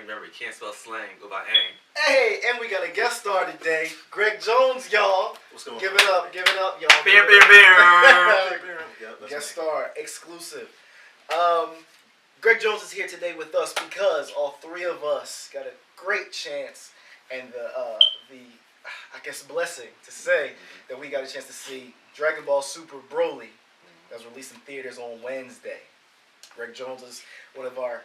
Remember, you can't spell slang without ang. Hey, and we got a guest star today, Greg Jones, y'all. What's going on? Give it up, y'all. Beer, beer, beer. Guest star, exclusive. Greg Jones is here today with us because all three of us got a great chance and the I guess blessing to say that we got a chance to see Dragonball Super Broly that was released in theaters on Wednesday. Greg Jones is one of our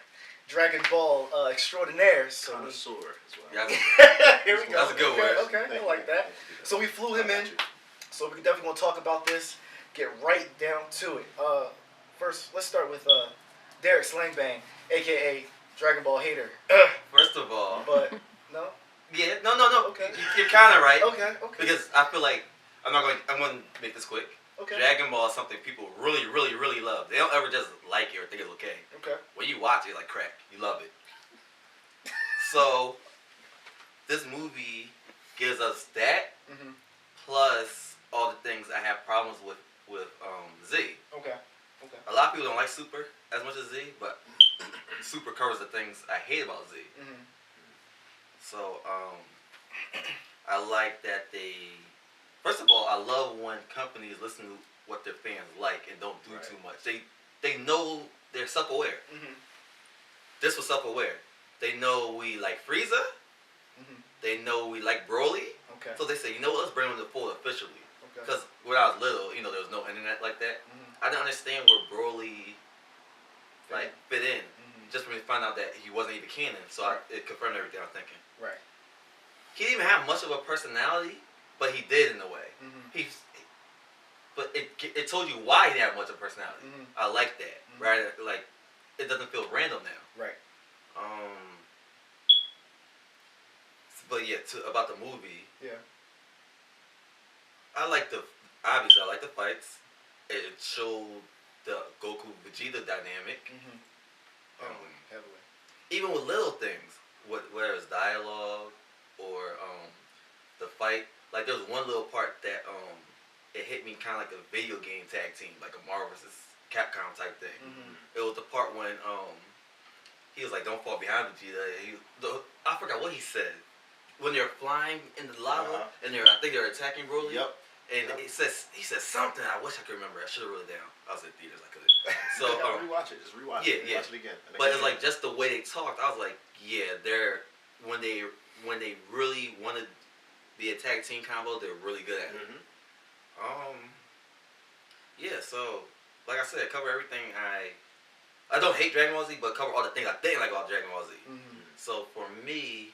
Dragon Ball extraordinaires. So connoisseur as well. Yeah, here we go. That's a good word. Okay, I like that. So we flew him in. So we definitely want to talk about this. Get right down to it. First, let's start with Derek Slang, aka Dragon Ball hater. First of all, But no. yeah, no. Okay. You're kind of right. Okay. Because I feel like I'm going to make this quick. Okay. Dragon Ball is something people really, really, really love. They don't ever just like it or think it's okay. Okay. When you watch it, like crack, you love it. So, this movie gives us that, plus all the things I have problems with Z. Okay. A lot of people don't like Super as much as Z, but Super covers the things I hate about Z. So, I like that they... First of all, I love when companies listen to what their fans like and don't do too much. They know they're self-aware. This was self-aware. They know we like Frieza. They know we like Broly. Okay. So they say, you know what, let's bring them to the fold officially. Okay. Because when I was little, there was no internet like that. I didn't understand where Broly fit in. Just when we found out that he wasn't even canon. So it confirmed everything I was thinking. Right. He didn't even have much of a personality. But he did in a way. But it told you why he didn't have much of a personality. I like that. Right? Like, it doesn't feel random now. Right. But yeah, about the movie. Yeah. Obviously I like the fights. It showed the Goku Vegeta dynamic. Heavily. Even with little things, whether it's dialogue or the fight. Like, there was one little part that it hit me kind of like a video game tag team, like a Marvel vs. Capcom type thing. It was the part when he was like, "Don't fall behind Vegeta." I forgot what he said. When they're flying in the lava and I think they're attacking Broly. Yep. And he said something. I wish I could remember. I should have wrote it down. I was in theaters. I couldn't. So rewatch it. Just rewatch it. Yeah. Watch it again. But it's like just the way they talked. I was like, yeah, when they really wanted the tag team combo, they're really good at it. Yeah, so like I said, cover everything I don't hate Dragon Ball Z, but cover all the things I didn't like about Dragon Ball Z. So for me,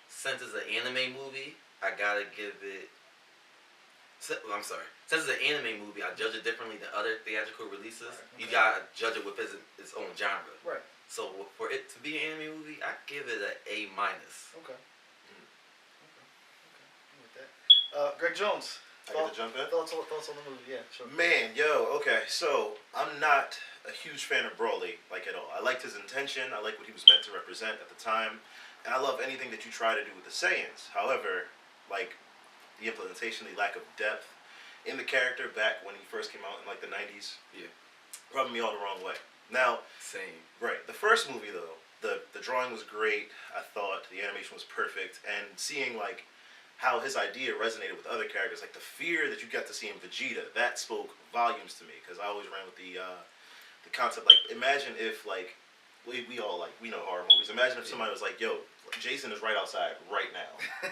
since it's an anime movie, I gotta give it. I'm sorry. Since it's an anime movie, I judge it differently than other theatrical releases. You gotta judge it with its own genre. Right. So for it to be an anime movie, I give it an A-. Okay. Greg Jones. I get to jump in? Thoughts on the movie, yeah, sure. Man, okay, so I'm not a huge fan of Broly, at all. I liked his intention, I like what he was meant to represent at the time, and I love anything that you try to do with the Saiyans. However, the implementation, the lack of depth in the character back when he first came out in the 90s, rubbed me all the wrong way. Now, same. Right, the first movie though, the drawing was great, I thought, the animation was perfect, and seeing how his idea resonated with other characters, the fear that you got to see in Vegeta, that spoke volumes to me, because I always ran with the concept, imagine if, we all, we know horror movies, imagine if somebody was like, yo, Jason is right outside, right now.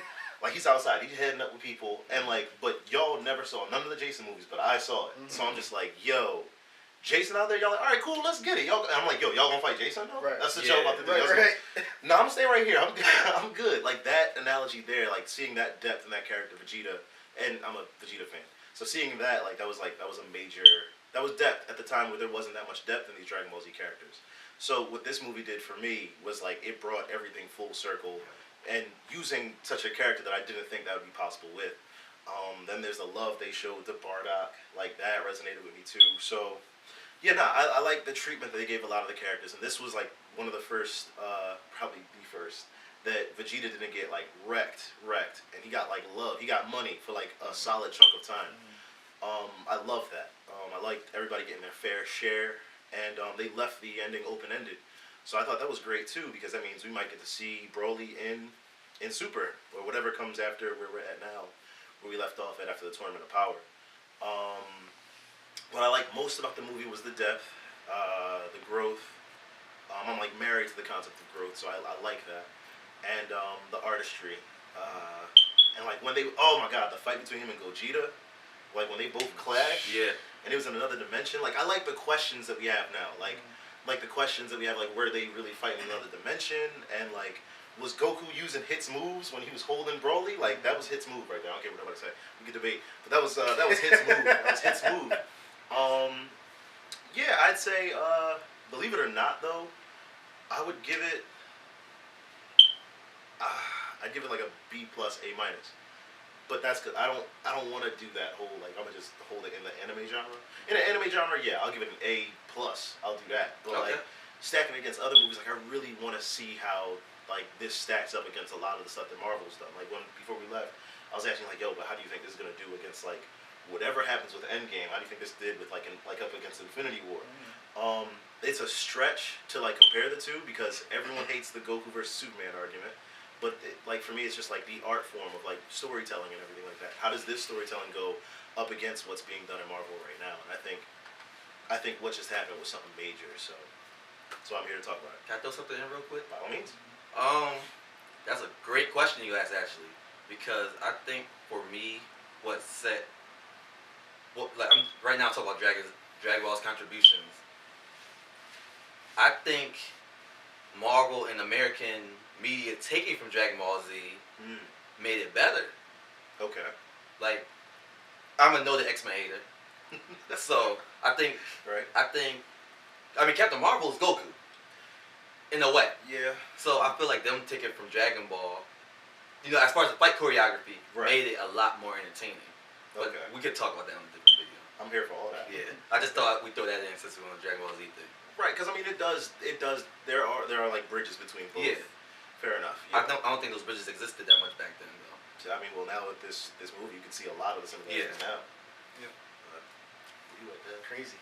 He's outside, he's heading up with people, and, but y'all never saw none of the Jason movies, but I saw it, so I'm just like, yo, Jason out there, y'all like, all right, cool, let's get it. I'm like, yo, y'all gonna fight Jason though? Right. That's what y'all about to do. Right. No, I'm gonna stay right here. I'm good. That analogy there, seeing that depth in that character, Vegeta, and I'm a Vegeta fan. So seeing that, that was a major, that was depth at the time where there wasn't that much depth in these Dragon Ball Z characters. So what this movie did for me was it brought everything full circle, and using such a character that I didn't think that would be possible with. Then there's the love they showed to Bardock, that resonated with me too. So. Yeah, I like the treatment that they gave a lot of the characters, and this was one of the first, probably the first, that Vegeta didn't get wrecked, and he got love, he got money for a solid chunk of time. I love that. I liked everybody getting their fair share, and they left the ending open-ended. So I thought that was great too, because that means we might get to see Broly in Super or whatever comes after where we're at now, where we left off at after the Tournament of Power. What I like most about the movie was the depth, the growth. I'm like married to the concept of growth, so I like that, and the artistry, and like when they, oh my god, the fight between him and Gogeta, like when they both clash, Yeah. and it was in another dimension. Like I like the questions that we have now, like the questions that we have, like were they really fighting in another dimension, and like was Goku using Hit's moves when he was holding Broly? Like that was Hit's move right there. I don't care what nobody say. We can debate, but that was Hit's move. That was Hit's move. Yeah, I'd say, believe it or not, though, I would give it. I'd give it like a B plus, A minus. But that's good. I don't want to do that whole like I'm gonna just hold it in the anime genre. In the anime genre, yeah, I'll give it an A plus. I'll do that. But like stacking it against other movies, like I really want to see how like this stacks up against a lot of the stuff that Marvel's done. Like before we left, I was asking like, yo, but how do you think this is gonna do against like whatever happens with Endgame? How do you think this did with like up against Infinity War? It's a stretch to like compare the two because everyone hates the Goku versus Superman argument, but like for me, it's just like the art form of like storytelling and everything like that. How does this storytelling go up against what's being done in Marvel right now? And I think what just happened was something major. So I'm here to talk about it. Can I throw something in real quick? By all means. That's a great question you asked actually, because I think for me, what set. Well, like I'm right now talking about Dragon Ball's contributions. I think Marvel and American media taking from Dragon Ball Z made it better. Okay. Like, I'm a noted X-Men hater, so I think Captain Marvel is Goku, in a way. Yeah. So I feel like them taking from Dragon Ball, you know, as far as the fight choreography, made it a lot more entertaining. But we could talk about that on a different video. I'm here for all that. Yeah, I just thought we'd throw that in since we're on the Dragon Ball Z thing. Right, because I mean it does. There are like bridges between both. Yeah. Fair enough. Yeah. I don't think those bridges existed that much back then, though. So, I mean, well, now with this movie, you can see a lot of the similarities now. Yeah. But you like that? Crazy.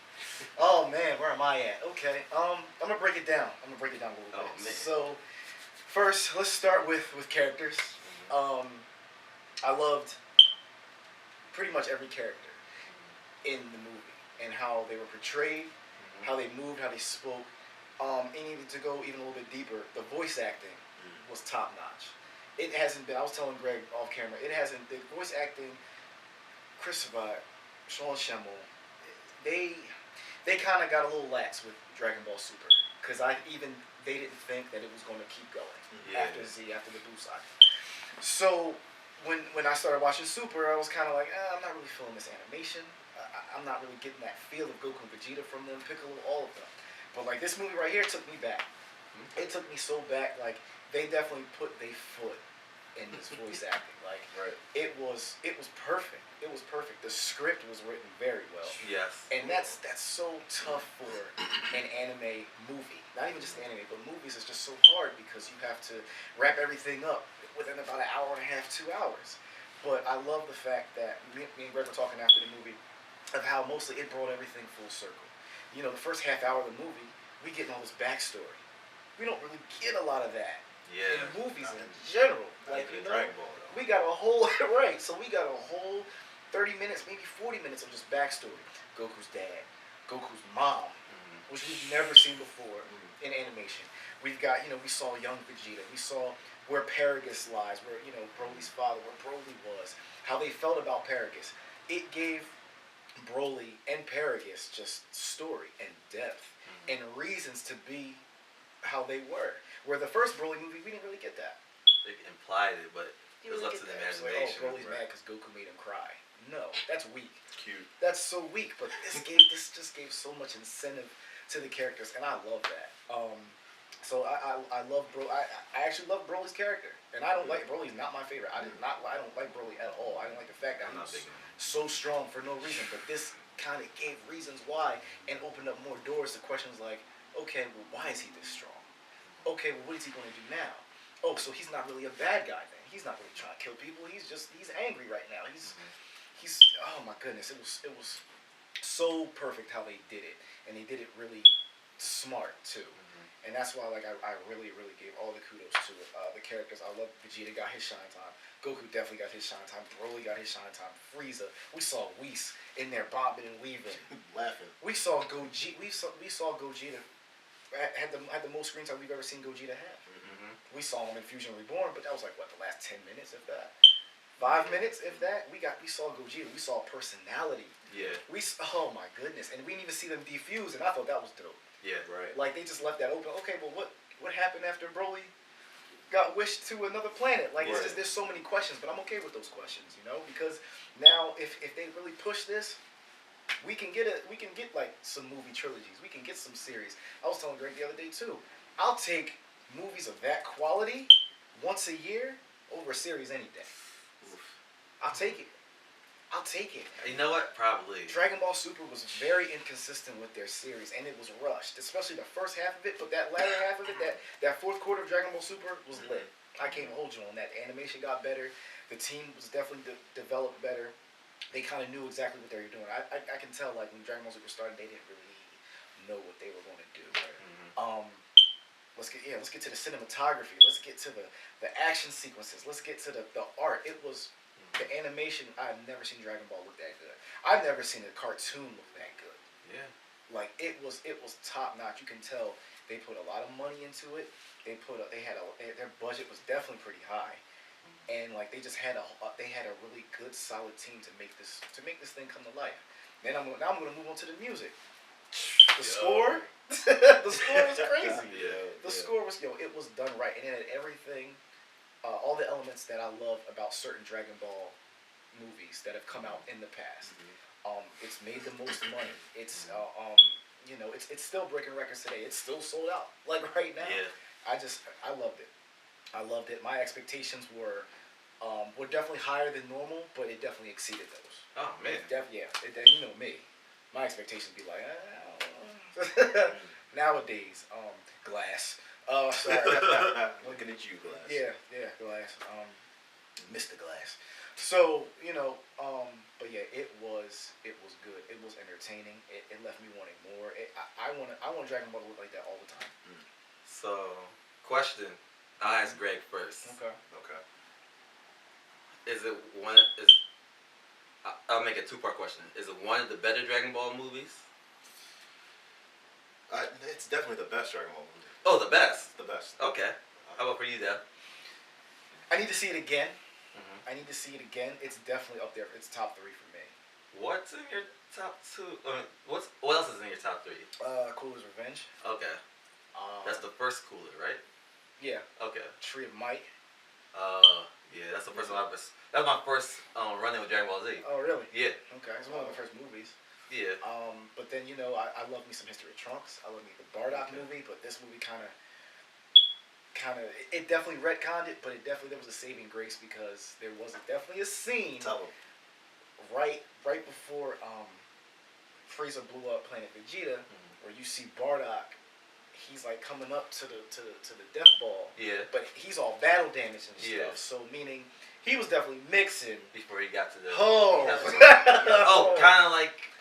Oh man, where am I at? Okay. I'm gonna break it down. a little bit. Man. So, first, let's start with characters. I loved pretty much every character in the movie and how they were portrayed, how they moved, how they spoke. And even to go even a little bit deeper, the voice acting was top notch. It hasn't been. I was telling Greg off camera. It hasn't. The voice acting, Chris Sabat, Sean Schemmel, they kind of got a little lax with Dragon Ball Super because they didn't think that it was going to keep going after the Buu saga. So when I started watching Super, I was kind of like, I'm not really feeling this animation. I'm not really getting that feel of Goku and Vegeta from them, Piccolo, all of them. But like this movie right here took me back. It took me so back. Like they definitely put their foot in this voice acting. Like it was perfect. It was perfect. The script was written very well. Yes. And that's so tough for an anime movie. Not even just anime, but movies is just so hard because you have to wrap everything up within about an hour and a half, 2 hours. But I love the fact that me and Greg were talking after the movie of how mostly it brought everything full circle. You know, the first half hour of the movie, we getting all this backstory. We don't really get a lot of that in movies in general. Like, you know, Dragonball, we got a whole, right, so we got a whole 30 minutes, maybe 40 minutes of just backstory. Goku's dad, Goku's mom, which we've never seen before in animation. We've got, you know, we saw young Vegeta. We saw where Paragus lies, where, you know, Broly's father, where Broly was, how they felt about Paragus. It gave Broly and Paragus just story and depth and reasons to be how they were. Where the first Broly movie, we didn't really get that. They implied it, but it was up to the imagination. Like, oh, Broly's mad because Goku made him cry. No, that's weak. Cute. That's so weak, but this just gave so much incentive to the characters, and I love that. So I love I actually love Broly's character, and I don't like Broly's not my favorite. I don't like Broly at all. I don't like the fact that he was so strong for no reason. But this kind of gave reasons why and opened up more doors to questions like, okay, well, why is he this strong? Okay, well, what is he going to do now? Oh, so he's not really a bad guy then. He's not really trying to kill people. He's angry right now. He's oh my goodness, it was so perfect how they did it, and they did it really smart too. And that's why, like, I really, really gave all the kudos to it. The characters, I love Vegeta got his shine time. Goku definitely got his shine time. Broly got his shine time. Frieza. We saw Whis in there bobbing and weaving. Laughing. We saw Gogeta had the most screen time we've ever seen Gogeta have. Mm-hmm. We saw him in Fusion Reborn, but that was like what, the last 10 minutes, if that. 5 minutes, if that. We saw Gogeta. We saw personality. Yeah. Oh my goodness, and we didn't even see them defuse, and I thought that was dope. Yeah. Right. Like they just left that open. Okay, well what happened after Broly got wished to another planet? Like it's just there's so many questions, but I'm okay with those questions, you know, because now if they really push this, we can get like some movie trilogies. We can get some series. I was telling Greg the other day too. I'll take movies of that quality once a year over a series any day. I'll take it. You know what? Probably. Dragon Ball Super was very inconsistent with their series, and it was rushed, especially the first half of it. But that latter half of it, that fourth quarter of Dragon Ball Super was lit. I can't hold you on that. The animation got better. The team was definitely developed better. They kind of knew exactly what they were doing. I can tell, like, when Dragon Ball Super started, they didn't really know what they were going to do. Mm-hmm. Let's get to the cinematography. Let's get to the action sequences. Let's get to the art. It was the animation. I've never seen Dragon Ball look that good. I've never seen a cartoon look that good. Yeah. Like it was top notch. You can tell they put a lot of money into it. Their budget was definitely pretty high, and like they just had a really good solid team to make this thing come to life. Then I'm gonna move on to the music. The score, the score was crazy. The score was it was done right, and it had everything, all the elements that I love about certain Dragon Ball movies that have come out in the past. It's made the most money. It's it's still breaking records today. It's still sold out like right now. Yeah. I loved it. I loved it. My expectations were definitely higher than normal, but it definitely exceeded those. Oh man. You know me. My expectations be like, nowadays, Glass. Sorry. Looking at you, Glass. Yeah, Glass. Mr. Glass. So, but yeah, it was good. It was entertaining. It left me wanting more. I want Dragon Ball to look like that all the time. So, question. I'll ask Greg first. Okay. I'll make a two-part question. Is it one of the better Dragon Ball movies? It's definitely the best Dragon Ball movie. Oh, the best. The best. Okay. How about for you, Deb? I need to see it again. Mm-hmm. It's definitely up there. It's top 3 for me. What's in your top 2? What else is in your top 3? Cooler's Revenge. Okay. That's the first Cooler, right? Yeah. Okay. Tree of Might. Yeah, that's the first one. That was my first run-in with Dragon Ball Z. Oh, really? Yeah. Okay, it's one of the first movies. Yeah. But then I love me some History of Trunks. I love me the Bardock movie, but this movie kind of it definitely retconned it, but there was a saving grace because there was definitely a scene right before Frieza blew up Planet Vegeta, where you see Bardock. He's like coming up to the death ball. Yeah. But he's all battle damaged and stuff. So meaning he was definitely mixing before he got to the. Kind of like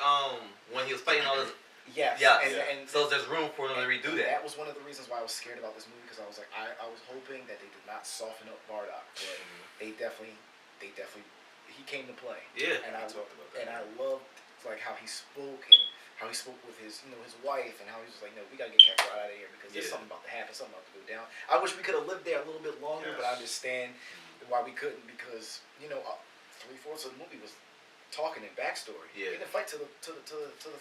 when he was fighting all this. Yes. Yeah. And so there's room for them to redo that. That was one of the reasons why I was scared about this movie, because I was like I was hoping that they did not soften up Bardock, but they definitely he came to play. Yeah. And I loved like how he spoke and how he spoke with his wife, and how he was like, no, we gotta get Kakarot out of here because there's something about to happen, something about to go down. I wish we could have lived there a little bit longer, but I understand why we couldn't, because 3/4 of the movie was talking and backstory. Yeah. They didn't fight to the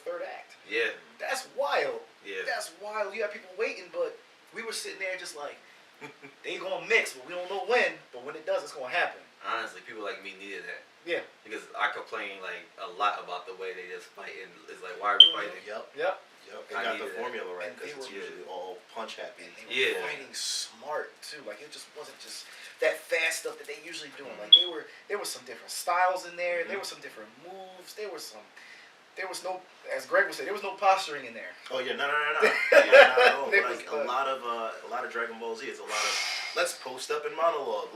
third act. Yeah. That's wild. Yeah. That's wild. You have people waiting, but we were sitting there just like, they gonna mix, but we don't know when. But when it does, it's gonna happen. Honestly, people like me needed that. Yeah. Because I complain like a lot about the way they just fight, and it's like, why are we fighting? Yep. They got the formula right, because it's usually all punch happy. And they were fighting smart too. Like it just wasn't just that fast stuff that they usually doing. Like there were some different styles in there. There were some different moves. There was no, as Greg would say, there was no posturing in there. Oh yeah, no. Like a lot of Dragon Ball Z. It's a lot of let's post up and monologue.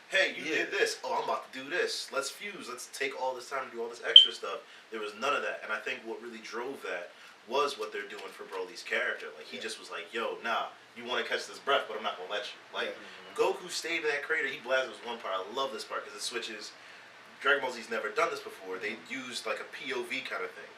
Hey, you did this. Oh, I'm about to do this. Let's fuse. Let's take all this time to do all this extra stuff. There was none of that, and I think what really drove that was what they're doing for Broly's character. Like, he just was like, yo, nah, you want to catch this breath, but I'm not going to let you. Like, Goku stayed in that crater. He blasted was one part. I love this part because it switches. Dragon Ball Z's never done this before. They used, like, a POV kind of thing,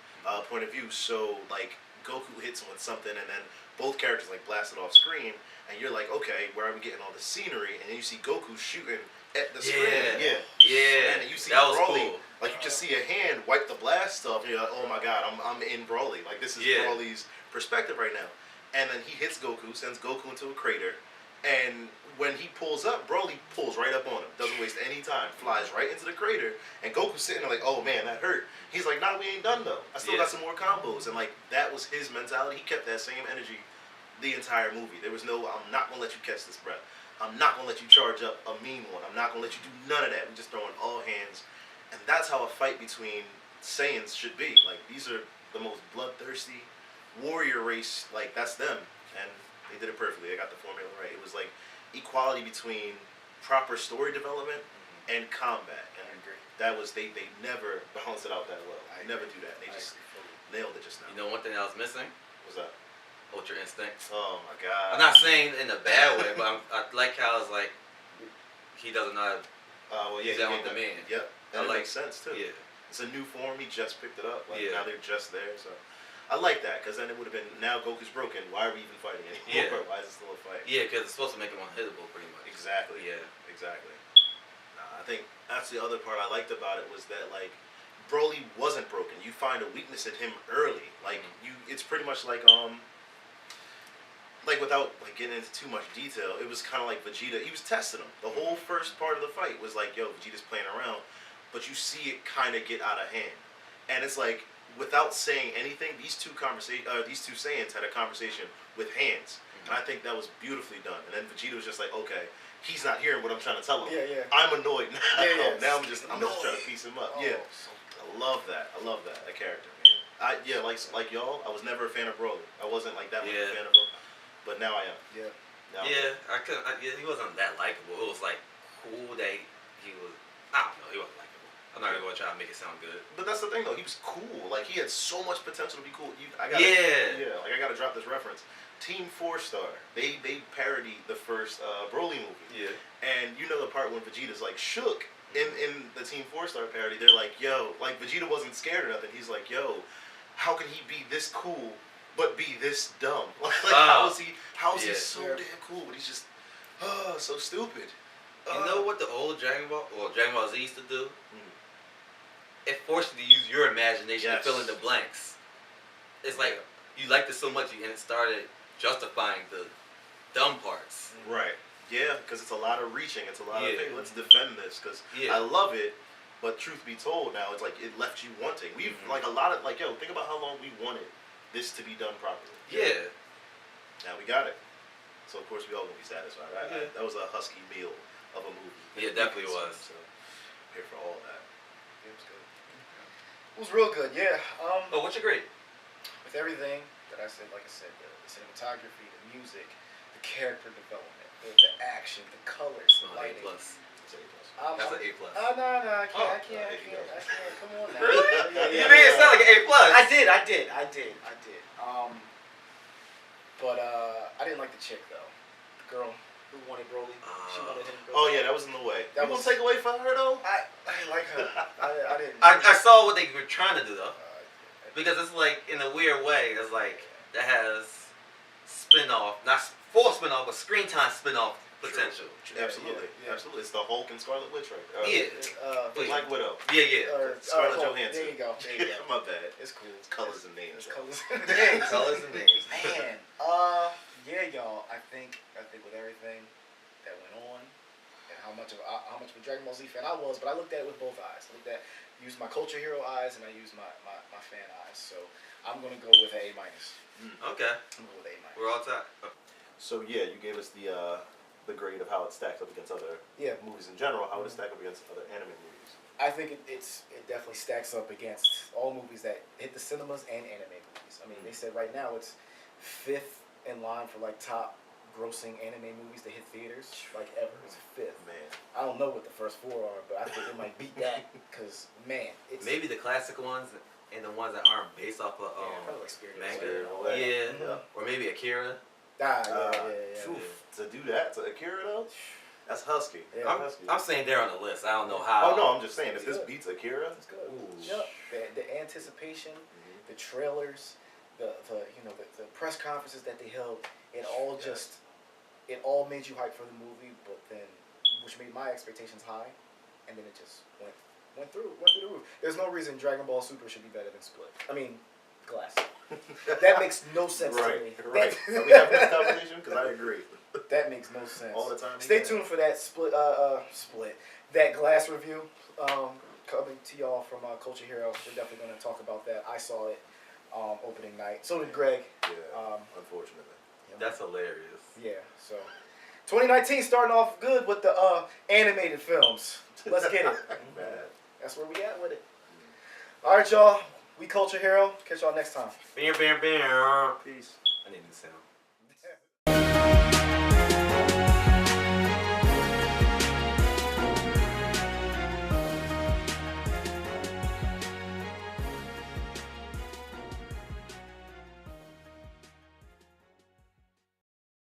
point of view. So, like, Goku hits him with something, and then both characters, like, blast it off screen, and you're like, okay, where are we getting all this scenery? And then you see Goku shooting at the screen. Yeah. And you see that was Broly, cool. like, you just see a hand wipe the blast off, and you're like, oh my god, I'm in Broly. Like, this is Broly's perspective right now. And then he hits Goku, sends Goku into a crater, and when he pulls up, Broly pulls right up on him. Doesn't waste any time. Flies right into the crater, and Goku's sitting there like, oh man, that hurt. He's like, nah, we ain't done though. I still got some more combos. And like, that was his mentality. He kept that same energy the entire movie. There was no, I'm not going to let you catch this breath. I'm not going to let you charge up a mean one. I'm not going to let you do none of that. We're just throwing all hands. And that's how a fight between Saiyans should be. Like, these are the most bloodthirsty warrior race. Like, that's them. And they did it perfectly. They got the formula right. It was like equality between proper story development and combat. And that was, they never balance it out that well. They never do that. They just nailed it just now. You know one thing I was missing? What's that? Ultra Instinct. Oh my god. I'm not saying in a bad way, but I like how it's like he doesn't know how to use that on demand. Yep. And it makes sense too. Yeah. It's a new form. He just picked it up. Like, now they're just there. So I like that, because then it would have been, now Goku's broken. Why are we even fighting anymore? Why is it still a fight? Yeah, because it's supposed to make him unhittable pretty much. Exactly. Yeah. Exactly. I think that's the other part I liked about it, was that like Broly wasn't broken. You find a weakness in him early. Like it's pretty much like without like getting into too much detail, it was kind of like Vegeta. He was testing him. The whole first part of the fight was like, yo, Vegeta's playing around, but you see it kind of get out of hand, and it's like, without saying anything, these two Saiyans had a conversation with hands, and I think that was beautifully done. And then Vegeta was just like, okay, he's not hearing what I'm trying to tell him. I'm annoyed now. Now I'm just trying to piece him up. I love that. I love that character, man. Like y'all, I was never a fan of Broly. I wasn't like that much a fan of him. But now I am. He wasn't that likable. It was like cool that he was. I don't know. He wasn't likable. I'm not gonna try to make it sound good. But that's the thing, though. He was cool. Like, he had so much potential to be cool. I gotta drop this reference. Team 4-Star. They parodied the first Broly movie. Yeah. And you know the part when Vegeta's like shook in the Team 4-Star parody. They're like, yo, like Vegeta wasn't scared or nothing. He's like, yo, how can he be this cool but be this dumb? Like, how is he so damn cool, but he's just so stupid. You know what the old Dragon Ball Z used to do? It forced you to use your imagination to fill in the blanks. It's like you liked it so much, and it started justifying the dumb parts. Right. Yeah, because it's a lot of reaching. It's a lot of, hey, let's defend this, because I love it. But truth be told, now it's like it left you wanting. We've like a lot of yo, think about how long we wanted this to be done properly. Yeah. Now we got it. So of course we all gonna be satisfied, right? That was a husky meal of a movie. Yeah, definitely was. So here for all that. It was good. It was real good, yeah. What's your grade? With everything that I said, like I said, the cinematography, the music, the character development, the action, the colors, the lighting. A+. That's an A+. No, I can't. Come on now. You made it sound like an A+. I did. But I didn't like the chick though. The girl who wanted Broly. She wanted him. Oh yeah, that was in the way. That was take away from her though. I didn't like her. I didn't. I saw what they were trying to do though, because it's like in a weird way. It's like that has spin-off, not full spin-off, but screen time spin-off potential. Absolutely. It's the Hulk and Scarlet Witch, right? Black Widow. Scarlett Johansson. There you go. My bad. It's cool. It's colors and names. Colors and names. Man, y'all. I think with everything that went on, and how much of a Dragon Ball Z fan I was, but I looked at it with both eyes. Used my culture hero eyes, and I used my fan eyes. So I'm gonna go with an A-. Okay. I'm gonna go with A-. We're all set. So yeah, you gave us the grade of how it stacks up against other movies in general. How would it stack up against other anime movies? I think it definitely stacks up against all movies that hit the cinemas and anime movies. I mean, they said right now it's 5th in line for like top grossing anime movies to hit theaters like ever. It's 5th. Man, I don't know what the first 4 are, but I think it might beat that because man, it's maybe the classic ones. and the ones that aren't based off of probably like Spirited manga. Away. Yeah. Or maybe Akira. Phew, to do that to Akira though, that's husky. Yeah. Husky. I'm saying they're on the list. I don't know how. Oh no, I'm just saying if this Good. beats Akira, That's good. Ooh. Yep. The anticipation, the trailers, the press conferences that they held, it all it all made you hype for the movie, but then which made my expectations high, and then it just went through the roof. There's no reason Dragon Ball Super should be better than Split. I mean, Glass. That makes no sense to me. Right. Are we having this conversation? Because I agree. That makes no sense. All the time. Stay tuned for that that Glass review coming to y'all from Culture Hero. We're definitely going to talk about that. I saw it opening night. So did Greg. Yeah. Unfortunately. That's hilarious. Yeah. So 2019 starting off good with the animated films. Let's get it. That's where we at with it. All right, y'all. We Culture Hero. Catch y'all next time. Bam. Peace. I need a new sound.